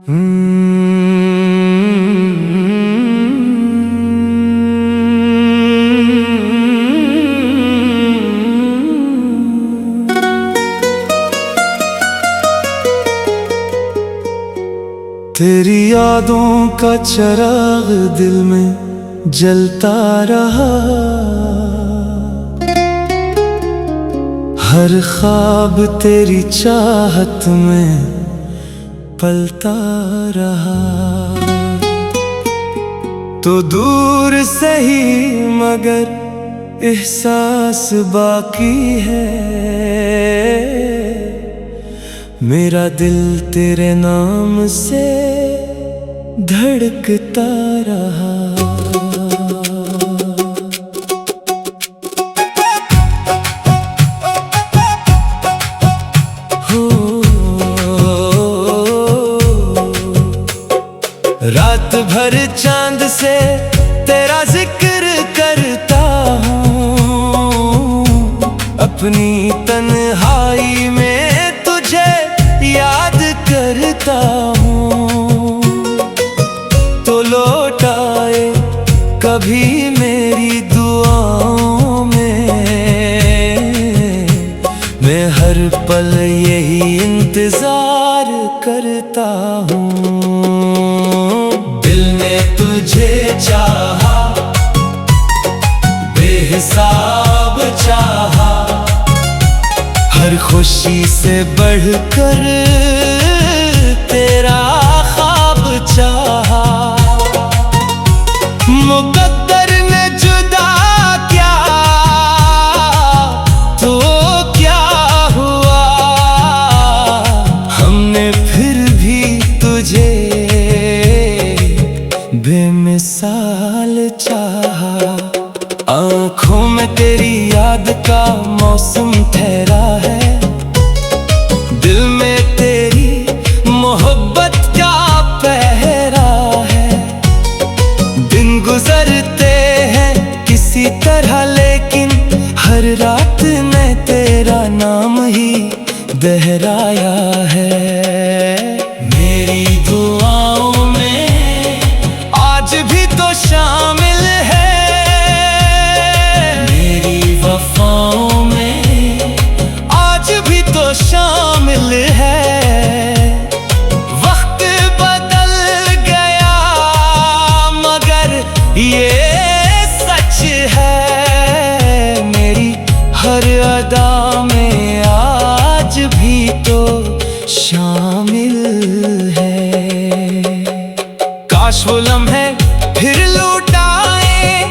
तेरी यादों का चिराग दिल में जलता रहा, हर ख्वाब तेरी चाहत में पलता रहा। तो दूर से ही मगर एहसास बाकी है, मेरा दिल तेरे नाम से धड़कता रहा। रात भर चांद से तेरा जिक्र करता हूँ, अपनी तन्हाई में तुझे याद करता हूँ। तो लौट आए कभी मेरी दुआओं में, मैं हर पल यही इंतजार करता हूँ। दिल ने तुझे चाहा, बेहिसाब चाहा, हर खुशी से बढ़कर तेरा ख्वाब चाहा। मुकद्दर ने जुदा किया तो क्या हुआ, हमने फिर भी तुझे बेमिसाल चाहा। आँखों में तेरी याद का मौसम ठहरा है, दिल में तेरी मोहब्बत का पहरा है। दिन गुजरते हैं किसी तरह, लेकिन हर रात ने तेरा नाम ही दोहराया है। मेरी दुआओं में आज भी तो शामिल है, मेरी वफाओं में आज भी तो शामिल है। वक्त बदल गया मगर ये सच है, मेरी हर अदा में आज भी तो शामिल है। काश वो लम्हे फिर लौट आए,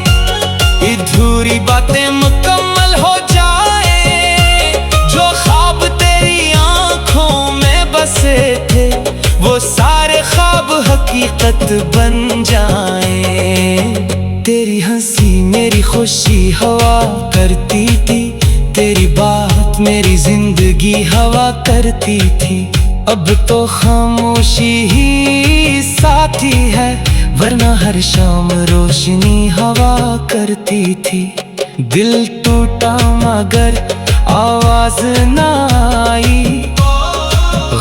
अधूरी बातें मुकम्मल हो जाए। जो ख्वाब तेरी आंखों में बसे थे, वो सारे ख्वाब हकीकत बन जाए। तेरी हंसी मेरी खुशी हवा करती थी, तेरी बात मेरी जिंदगी हवा करती थी। अब तो खामोशी ही साथी है, वरना हर शाम रोशनी हवा करती थी। दिल टूटा मगर आवाज ना आई,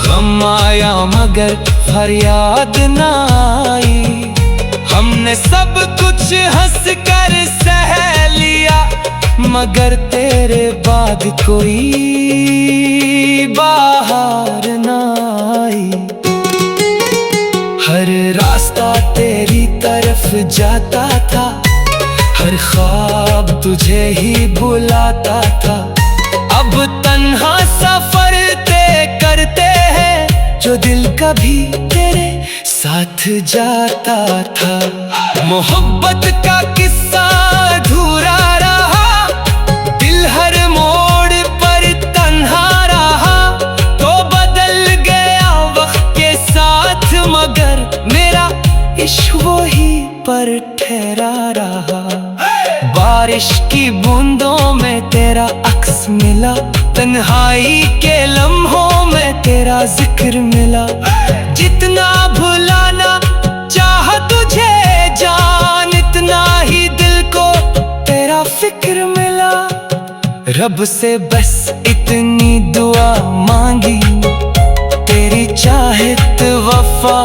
गम आया मगर फरियाद ना आई। हमने सब कुछ हंस कर सह लिया, मगर तेरे बाद कोई बाहर ना आई। हर रास्ता तेरी तरफ जाता था, हर ख्वाब तुझे ही बुलाता था। अब तन्हा सफर तय करते हैं, जो दिल कभी तेरे साथ जाता था। मोहब्बत का किस्सा अधूरा रहा, दिल हर मोड़ पर तन्हा रहा। तो बदल गया वक्त के साथ, मगर मेरा इश्क वो ही पर ठहरा रहा। बारिश की बूंदों में तेरा अक्स मिला, तन्हाई के लम्हों में तेरा जिक्र मिला। जितना भुलाना चाहा तुझे जान, इतना ही दिल को तेरा फिक्र मिला। रब से बस इतनी दुआ मांगी, तेरी चाहत वफा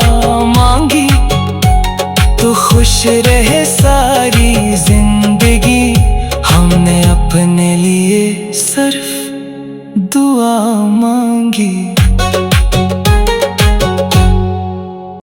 तू खुश रहे सारी जिंदगी। हमने अपने लिए सिर्फ दुआ मांगी।